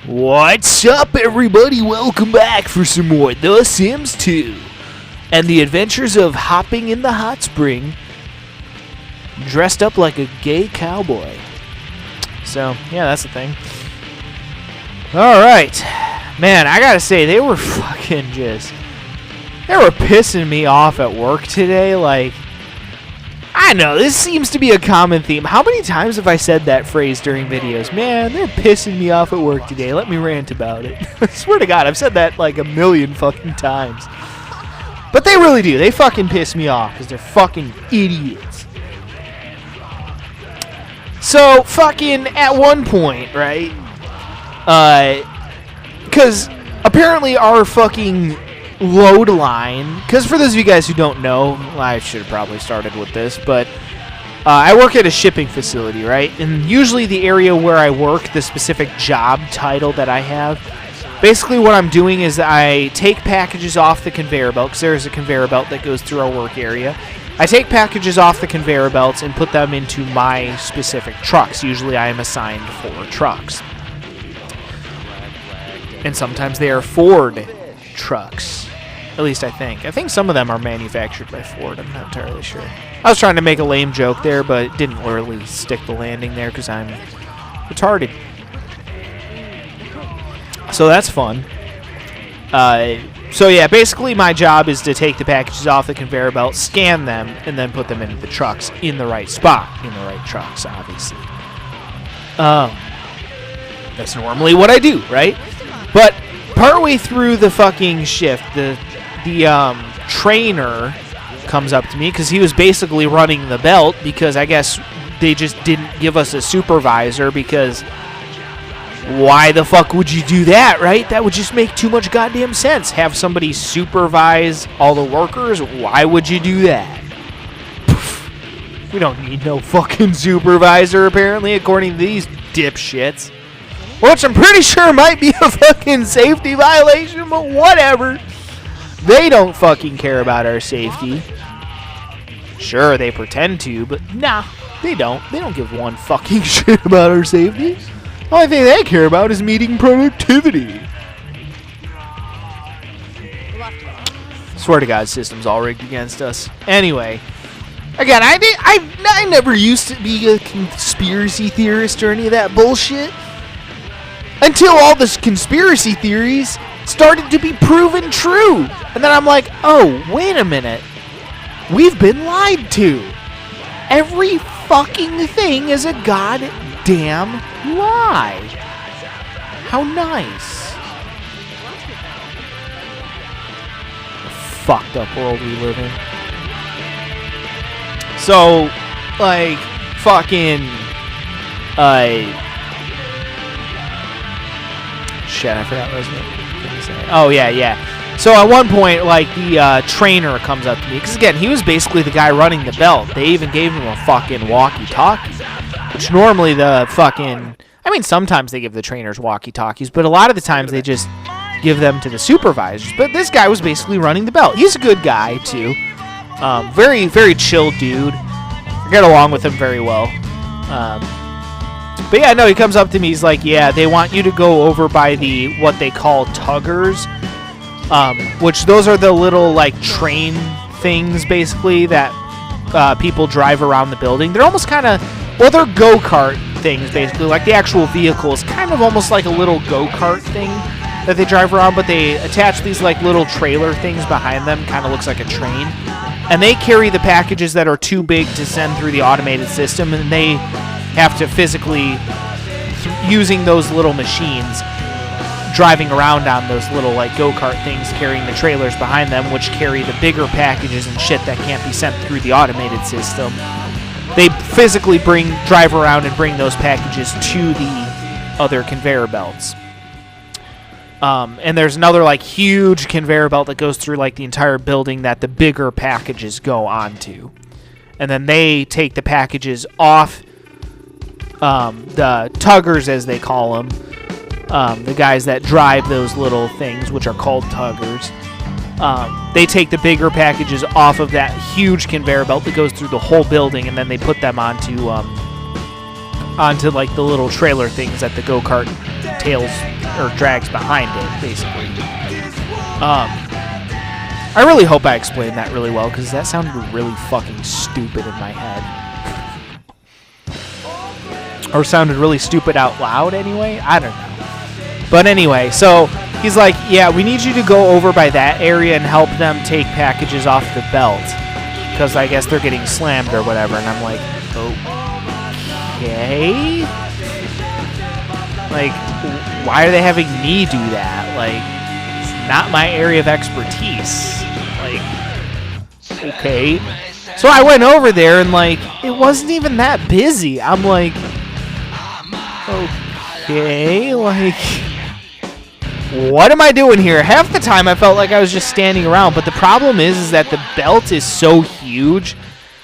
What's up, everybody? Welcome back for some more The Sims 2 and the adventures of hopping in the hot spring dressed up like a gay cowboy. So, yeah, that's the thing. Alright. Man, I gotta say, they were fucking just... They were pissing me off at work today. Like, I know, this seems to be a common theme. How many times have I said that phrase during videos? Man, they're pissing me off at work today. Let me rant about it. I swear to God, I've said that like a million fucking times. But they really do. They fucking piss me off because they're fucking idiots. So, fucking at one point, right? Because apparently our fucking load line, because for those of you guys who don't know, I should have probably started with this, but I work at a shipping facility, right? And usually the area where I work, the specific job title that I have, basically what I'm doing is I take packages off the conveyor belt, because there's a conveyor belt that goes through our work area. I take packages off the conveyor belts and put them into my specific trucks. Usually I am assigned 4 trucks. And sometimes they are Ford trucks. At least I think. I think some of them are manufactured by Ford. I'm not entirely sure. I was trying to make a lame joke there, but it didn't really stick the landing there because I'm retarded. So that's fun. So yeah, basically my job is to take the packages off the conveyor belt, scan them, and then put them into the trucks in the right spot. In the right trucks, obviously. That's normally what I do, right? But partway through the fucking shift, the trainer comes up to me because he was basically running the belt because I guess they just didn't give us a supervisor because why the fuck would you do that, right? That would just make too much goddamn sense. Have somebody supervise all the workers? Why would you do that? Poof. We don't need no fucking supervisor, apparently, according to these dipshits. Which I'm pretty sure might be a fucking safety violation, but whatever. They don't fucking care about our safety. Sure, they pretend to, but nah, they don't. They don't give one fucking shit about our safety. The only thing they care about is meeting productivity. Swear to God, system's all rigged against us. Anyway, again, I never used to be a conspiracy theorist or any of that bullshit. Until all this conspiracy theories started to be proven true. And then I'm like, oh, wait a minute. We've been lied to. Every fucking thing is a goddamn lie. How nice. The fucked up world we live in. So, like, fucking, shit, I forgot what I was going to say. Oh, yeah. So at one point, like, the trainer comes up to me. Because, again, he was basically the guy running the belt. They even gave him a fucking walkie-talkie. Which normally the fucking... I mean, sometimes they give the trainers walkie-talkies. But a lot of the times they just give them to the supervisors. But this guy was basically running the belt. He's a good guy, too. Very, very chill dude. I get along with him very well. But yeah, no, he comes up to me, he's like, yeah, they want you to go over by the, what they call tuggers, which those are the little, like, train things, basically, that people drive around the building. They're almost kind of, well, they're go-kart things, basically, like the actual vehicle is kind of almost like a little go-kart thing that they drive around, but they attach these, like, little trailer things behind them, kind of looks like a train, and they carry the packages that are too big to send through the automated system, and they have to physically, using those little machines, driving around on those little, like, go-kart things, carrying the trailers behind them, which carry the bigger packages and shit that can't be sent through the automated system. They physically drive around and bring those packages to the other conveyor belts. And there's another, like, huge conveyor belt that goes through, like, the entire building that the bigger packages go onto. And then they take the packages off the tuggers, as they call them, the guys that drive those little things, which are called tuggers. They take the bigger packages off of that huge conveyor belt that goes through the whole building, and then they put them onto onto like the little trailer things that the go-kart tails or drags behind it, basically. I really hope I explained that really well, because that sounded really fucking stupid in my head. Or sounded really stupid out loud anyway? I don't know. But anyway, so he's like, yeah, we need you to go over by that area and help them take packages off the belt, because I guess they're getting slammed or whatever. And I'm like, okay? Like, why are they having me do that? Like, it's not my area of expertise. Like, okay. So I went over there and, like, it wasn't even that busy. I'm like, okay, like, what am I doing here? Half the time I felt like I was just standing around, but the problem is that the belt is so huge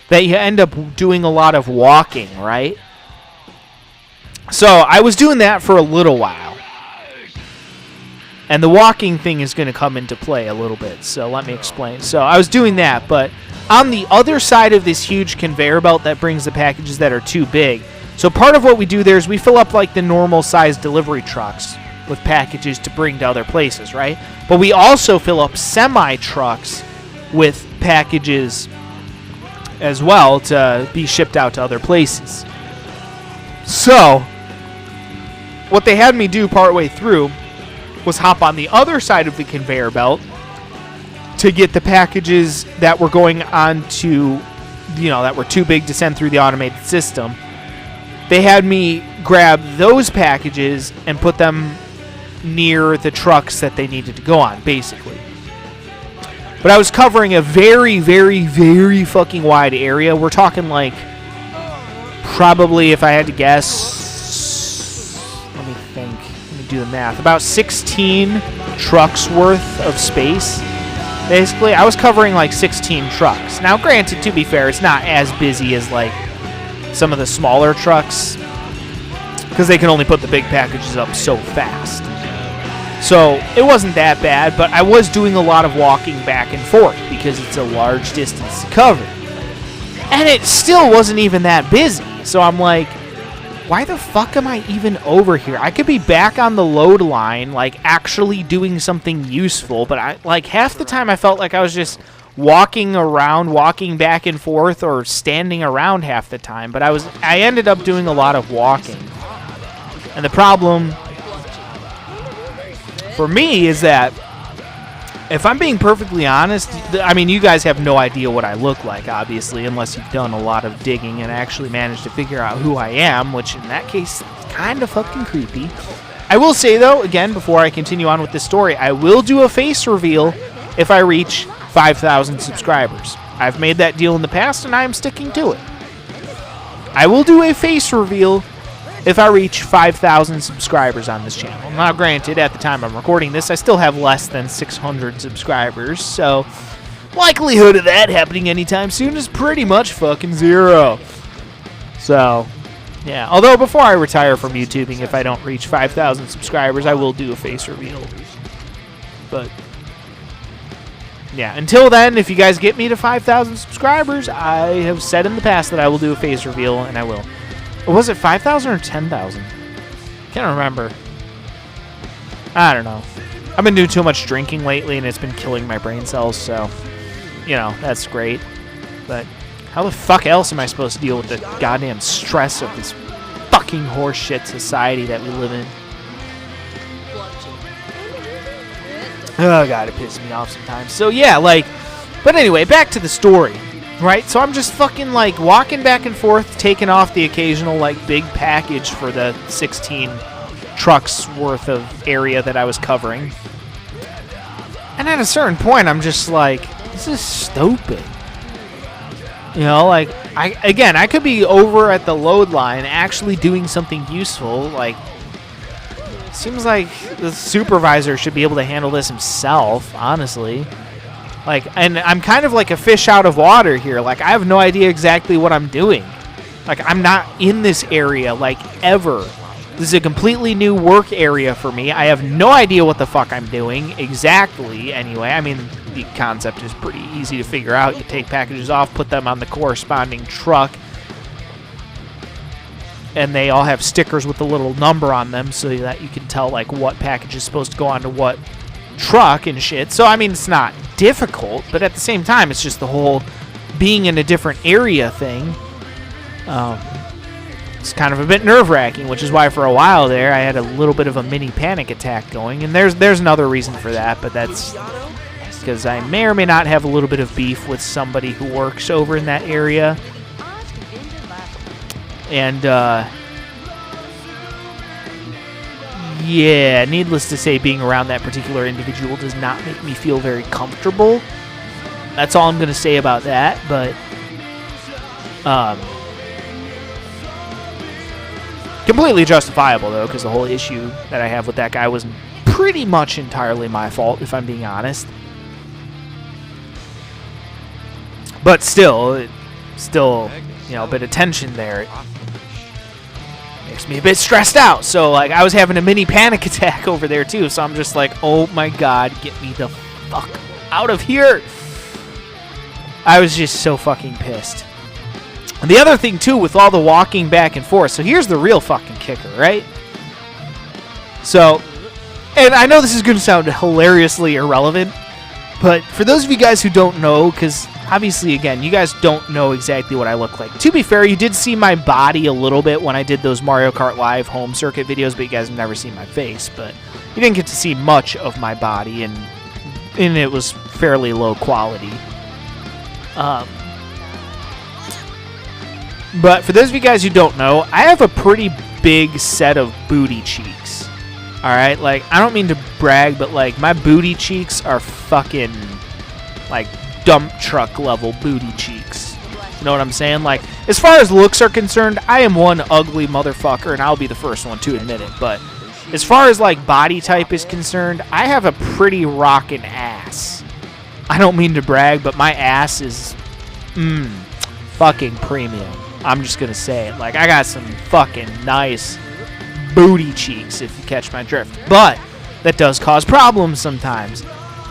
that you end up doing a lot of walking, right? So I was doing that for a little while. And the walking thing is going to come into play a little bit, so let me explain. So I was doing that, but on the other side of this huge conveyor belt that brings the packages that are too big, so part of what we do there is we fill up like the normal size delivery trucks with packages to bring to other places, right? But we also fill up semi-trucks with packages as well to be shipped out to other places. So what they had me do partway through was hop on the other side of the conveyor belt to get the packages that were going on to, that were too big to send through the automated system. They had me grab those packages and put them near the trucks that they needed to go on, basically. But I was covering a very, very, very fucking wide area. We're talking like, probably, if I had to guess, let me think. Do the math, about 16 trucks worth of space. Basically, I was covering like 16 trucks. Now, granted, to be fair, it's not as busy as like some of the smaller trucks, because they can only put the big packages up so fast. So it wasn't that bad, but I was doing a lot of walking back and forth because it's a large distance to cover. And it still wasn't even that busy. So I'm like, why the fuck am I even over here? I could be back on the load line, like actually doing something useful, but half the time I felt like I was just walking around, walking back and forth, or standing around half the time. But I ended up doing a lot of walking. And the problem for me is that, if I'm being perfectly honest, I mean, you guys have no idea what I look like, obviously, unless you've done a lot of digging and actually managed to figure out who I am, which in that case is kind of fucking creepy. I will say, though, again, before I continue on with this story, I will do a face reveal if I reach 5,000 subscribers. I've made that deal in the past, and I am sticking to it. I will do a face reveal if I reach 5,000 subscribers on this channel. Now, granted, at the time I'm recording this, I still have less than 600 subscribers, so likelihood of that happening anytime soon is pretty much fucking zero. So, yeah. Although, before I retire from YouTubing, if I don't reach 5,000 subscribers, I will do a face reveal. But, yeah. Until then, if you guys get me to 5,000 subscribers, I have said in the past that I will do a face reveal, and I will. Or was it 5,000 or 10,000? Can't remember. I don't know. I've been doing too much drinking lately, and it's been killing my brain cells, so, that's great. But how the fuck else am I supposed to deal with the goddamn stress of this fucking horseshit society that we live in? Oh, God, it pisses me off sometimes. So, yeah, but anyway, back to the story. Right, so I'm just fucking, walking back and forth, taking off the occasional, big package for the 16 trucks worth of area that I was covering. And at a certain point, I'm just like, this is stupid. I could be over at the load line actually doing something useful. Seems like the supervisor should be able to handle this himself, honestly. And I'm kind of like a fish out of water here. I have no idea exactly what I'm doing. I'm not in this area, ever. This is a completely new work area for me. I have no idea what the fuck I'm doing exactly, anyway. I mean, the concept is pretty easy to figure out. You take packages off, put them on the corresponding truck, and they all have stickers with a little number on them so that you can tell like what package is supposed to go onto what truck and shit. So I mean, it's not difficult, but at the same time, it's just the whole being in a different area thing. It's kind of a bit nerve-wracking, which is why for a while there I had a little bit of a mini panic attack going, and there's another reason for that, but that's because I may or may not have a little bit of beef with somebody who works over in that area. And yeah, needless to say, being around that particular individual does not make me feel very comfortable. That's all I'm going to say about that, but completely justifiable, though, because the whole issue that I have with that guy was pretty much entirely my fault, if I'm being honest. But still, you know, a bit of tension there. It makes me a bit stressed out. So, like, I was having a mini panic attack over there, too. So I'm just like, oh, my God, get me the fuck out of here. I was just so fucking pissed. And the other thing, too, with all the walking back and forth, so here's the real fucking kicker, right? So, and I know this is going to sound hilariously irrelevant, but for those of you guys who don't know, because obviously, again, you guys don't know exactly what I look like. To be fair, you did see my body a little bit when I did those Mario Kart Live home circuit videos, but you guys have never seen my face. But you didn't get to see much of my body, and it was fairly low quality. But for those of you guys who don't know, I have a pretty big set of booty cheeks. Alright, like, I don't mean to brag, but, like, my booty cheeks are fucking, like, dump truck level booty cheeks. You know what I'm saying? Like, as far as looks are concerned, I am one ugly motherfucker, and I'll be the first one to admit it. But as far as, like, body type is concerned, I have a pretty rockin' ass. I don't mean to brag, but my ass is, fucking premium. I'm just gonna say it. Like, I got some fucking nice booty cheeks, if you catch my drift. But that does cause problems sometimes,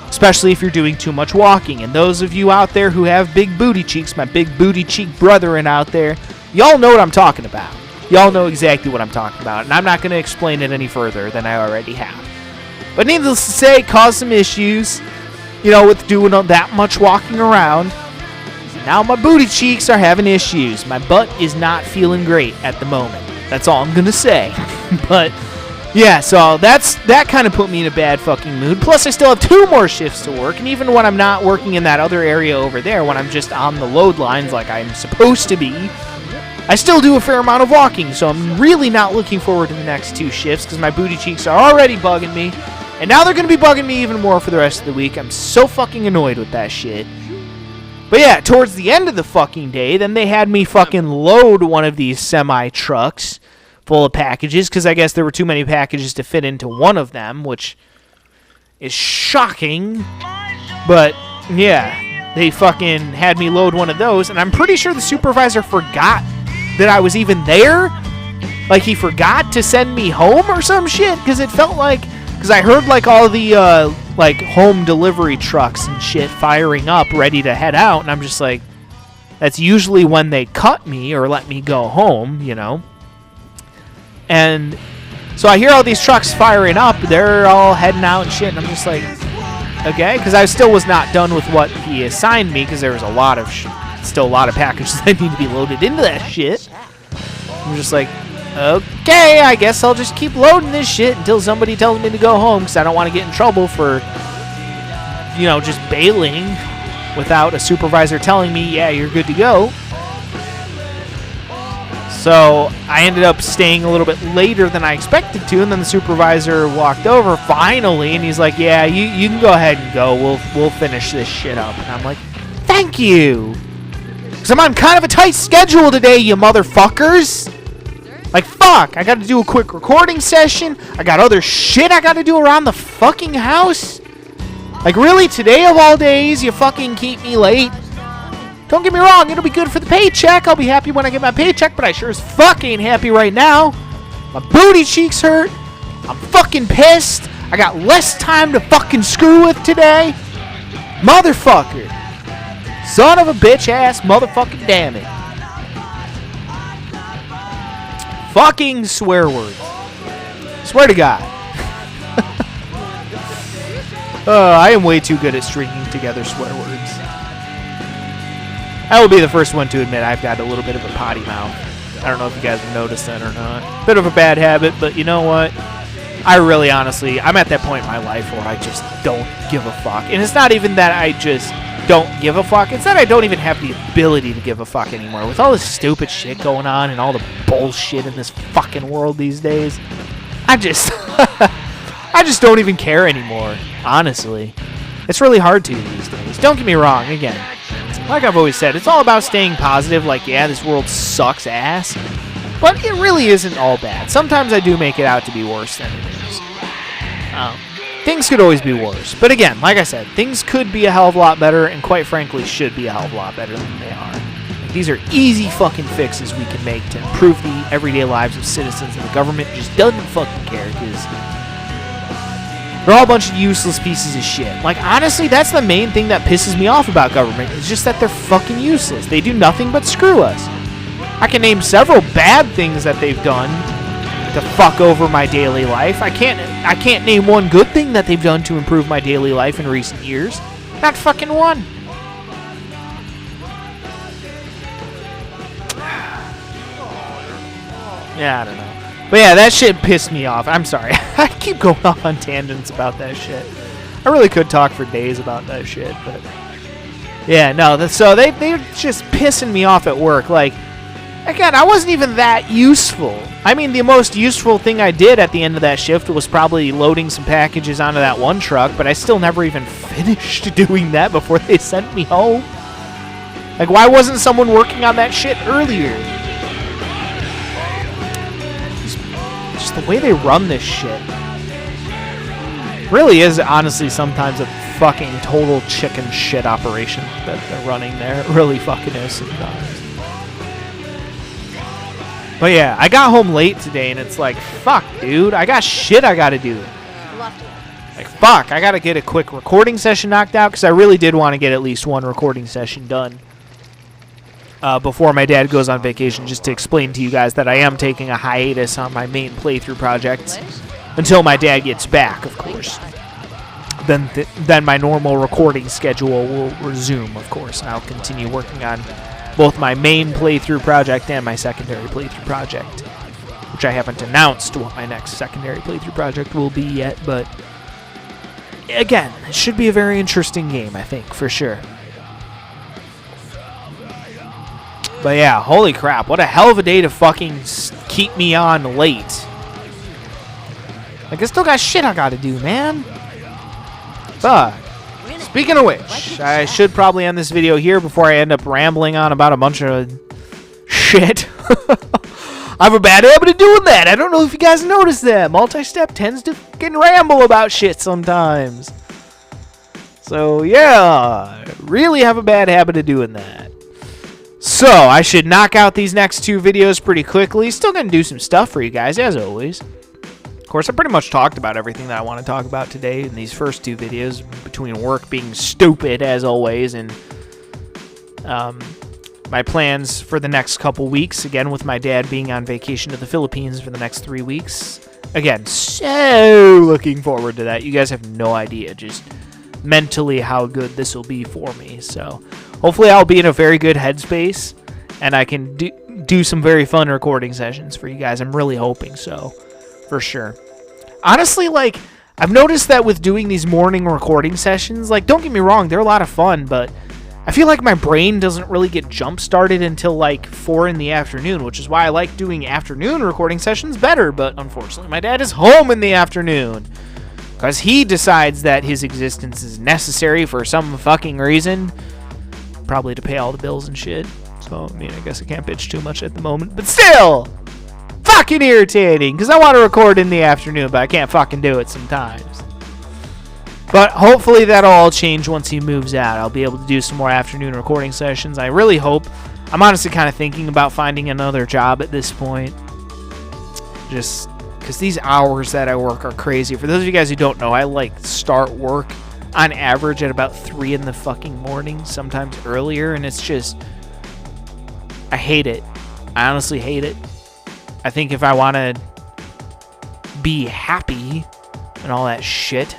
especially if you're doing too much walking. And those of you out there who have big booty cheeks, my big booty cheek brethren out there, y'all know what I'm talking about. Y'all know exactly what I'm talking about, and I'm not going to explain it any further than I already have. But needless to say, it caused some issues, you know, with doing that much walking around. Now my booty cheeks are having issues. My butt is not feeling great at the moment. That's all I'm going to say. But, yeah, so that kind of put me in a bad fucking mood. Plus, I still have 2 more shifts to work. And even when I'm not working in that other area over there, when I'm just on the load lines like I'm supposed to be, I still do a fair amount of walking. So I'm really not looking forward to the next 2 shifts because my booty cheeks are already bugging me. And now they're going to be bugging me even more for the rest of the week. I'm so fucking annoyed with that shit. But yeah, towards the end of the fucking day, then they had me fucking load one of these semi-trucks full of packages, because I guess there were too many packages to fit into one of them, which is shocking. But yeah, they fucking had me load one of those, and I'm pretty sure the supervisor forgot that I was even there. Like, he forgot to send me home or some shit, because it felt like... Because I heard, like, all the, like, home delivery trucks and shit firing up, ready to head out, and I'm just like, that's usually when they cut me or let me go home, you know? And so I hear all these trucks firing up, they're all heading out and shit, and I'm just like, okay? Because I still was not done with what he assigned me, because there was a lot of, still a lot of packages that need to be loaded into that shit. I'm just like, okay, I guess I'll just keep loading this shit until somebody tells me to go home, because I don't want to get in trouble for, you know, just bailing without a supervisor telling me, yeah, you're good to go. So I ended up staying a little bit later than I expected to, and then the supervisor walked over finally, and he's like, yeah, you can go ahead and go. We'll finish this shit up. And I'm like, thank you. Because I'm on kind of a tight schedule today, you motherfuckers. Like, fuck, I gotta do a quick recording session. I got other shit I gotta do around the fucking house. Like, really, today of all days, you fucking keep me late? Don't get me wrong, it'll be good for the paycheck. I'll be happy when I get my paycheck, but I sure as fuck ain't happy right now. My booty cheeks hurt. I'm fucking pissed. I got less time to fucking screw with today. Motherfucker. Son of a bitch ass motherfucking damn it. fucking swear words. Swear to God. I am way too good at stringing together swear words. I will be the first one to admit I've got a little bit of a potty mouth. I don't know if you guys have noticed that or not. Bit of a bad habit, but you know what? I really, honestly, I'm at that point in my life where I just don't give a fuck. And it's not even that I just don't give a fuck. It's that I don't even have the ability to give a fuck anymore. With all this stupid shit going on and all the bullshit in this fucking world these days, I just don't even care anymore, honestly. It's really hard to these days. Don't get me wrong, again. Like I've always said, it's all about staying positive. Like, yeah, this world sucks ass, but it really isn't all bad. Sometimes I do make it out to be worse than it is. Things could always be worse. But again, like I said, things could be a hell of a lot better, and quite frankly, should be a hell of a lot better than they are. Like, these are easy fucking fixes we can make to improve the everyday lives of citizens, and the government just doesn't fucking care, because they're all a bunch of useless pieces of shit. Like, honestly, that's the main thing that pisses me off about government. It's just that they're fucking useless. They do nothing but screw us. I can name several bad things that they've done to fuck over my daily life. I can't name one good thing that they've done to improve my daily life in recent years. Not fucking one. Yeah, I don't know. But yeah, that shit pissed me off. I'm sorry. I keep going off on tangents about that shit. I really could talk for days about that shit, but yeah, no. So they're just pissing me off at work. Like, again, I wasn't even that useful. I mean, the most useful thing I did at the end of that shift was probably loading some packages onto that one truck, but I still never even finished doing that before they sent me home. Like, why wasn't someone working on that shit earlier? Just the way they run this shit really is honestly sometimes a fucking total chicken shit operation that they're running there. It really fucking is sometimes. But yeah, I got home late today, and it's like, fuck, dude, I got shit I gotta do. Like, fuck, I gotta get a quick recording session knocked out, because I really did want to get at least one recording session done before my dad goes on vacation, just to explain to you guys that I am taking a hiatus on my main playthrough project until my dad gets back, of course. Then my normal recording schedule will resume, of course. I'll continue working on both my main playthrough project and my secondary playthrough project, which I haven't announced what my next secondary playthrough project will be yet, but again, it should be a very interesting game, I think, for sure. But yeah, holy crap, what a hell of a day to fucking keep me on late. Like, I still got shit I gotta do, man. Fuck. Speaking of which, I should probably end this video here before I end up rambling on about a bunch of shit. I have a bad habit of doing that. I don't know if you guys noticed that. Multi-step tends to fucking ramble about shit sometimes. So, yeah, I really have a bad habit of doing that. So, I should knock out these next two videos pretty quickly. Still gonna do some stuff for you guys, as always. Of course, I pretty much talked about everything that I want to talk about today in these first two videos, between work being stupid, as always, and my plans for the next couple weeks, again, with my dad being on vacation to the Philippines for the next 3 weeks. Again, so looking forward to that. You guys have no idea just mentally how good this will be for me. So hopefully I'll be in a very good headspace, and I can do some very fun recording sessions for you guys. I'm really hoping so. For sure. Honestly, like, I've noticed that with doing these morning recording sessions, like, don't get me wrong, they're a lot of fun, but I feel like my brain doesn't really get jump-started until, like, 4 in the afternoon, which is why I like doing afternoon recording sessions better, but unfortunately, my dad is home in the afternoon, because he decides that his existence is necessary for some fucking reason, probably to pay all the bills and shit, so, I mean, I guess I can't bitch too much at the moment, but still! Fucking irritating, because I want to record in the afternoon, but I can't fucking do it sometimes. But hopefully that'll all change once he moves out. I'll be able to do some more afternoon recording sessions. I really hope. I'm honestly kind of thinking about finding another job at this point. Just because these hours that I work are crazy. For those of you guys who don't know, I like start work on average at about 3 in the fucking morning, sometimes earlier, and it's just, I hate it. I honestly hate it. I think if I want to be happy and all that shit,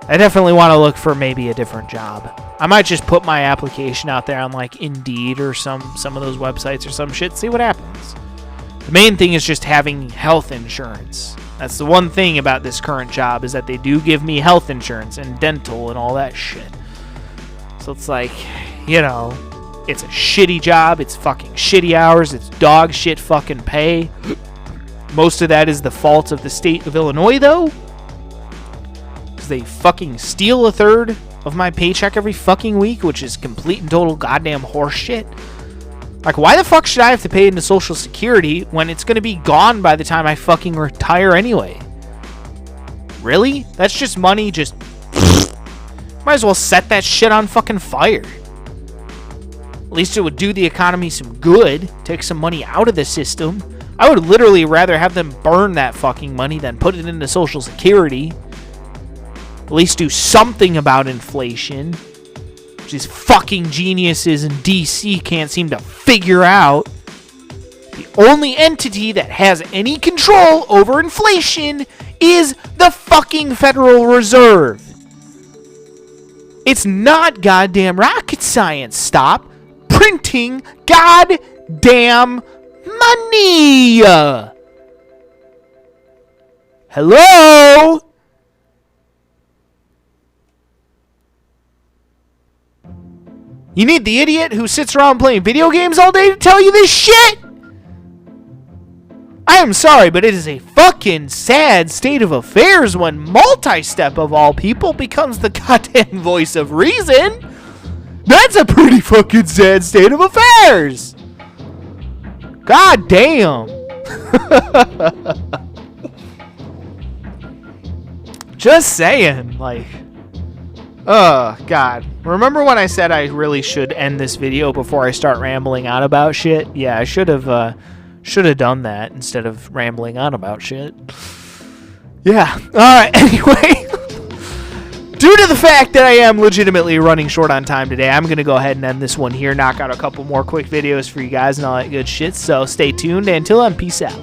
I definitely want to look for maybe a different job. I might just put my application out there on like Indeed or some of those websites or some shit, see what happens. The main thing is just having health insurance. That's the one thing about this current job, is that they do give me health insurance and dental and all that shit. So it's like, you know, it's a shitty job, it's fucking shitty hours, it's dog shit fucking pay. Most of that is the fault of the state of Illinois, though. Because they fucking steal a third of my paycheck every fucking week, which is complete and total goddamn horseshit. Like, why the fuck should I have to pay into Social Security when it's going to be gone by the time I fucking retire anyway? Really? That's just money, just... Might as well set that shit on fucking fire. At least it would do the economy some good, take some money out of the system. I would literally rather have them burn that fucking money than put it into Social Security. At least do something about inflation, which these fucking geniuses in DC can't seem to figure out. The only entity that has any control over inflation is the fucking Federal Reserve. It's not goddamn rocket science. Stop printing goddamn money. Hello? You need the idiot who sits around playing video games all day to tell you this shit? I am sorry, but it is a fucking sad state of affairs when Multi-Step, of all people, becomes the goddamn voice of reason. That's a pretty fucking sad state of affairs. God damn. Just saying, like... Oh, God. Remember when I said I really should end this video before I start rambling on about shit? Yeah, I should have done that instead of rambling on about shit. Yeah. Alright, anyway. Due to the fact that I am legitimately running short on time today, I'm going to go ahead and end this one here, knock out a couple more quick videos for you guys and all that good shit. So stay tuned. Until then, peace out.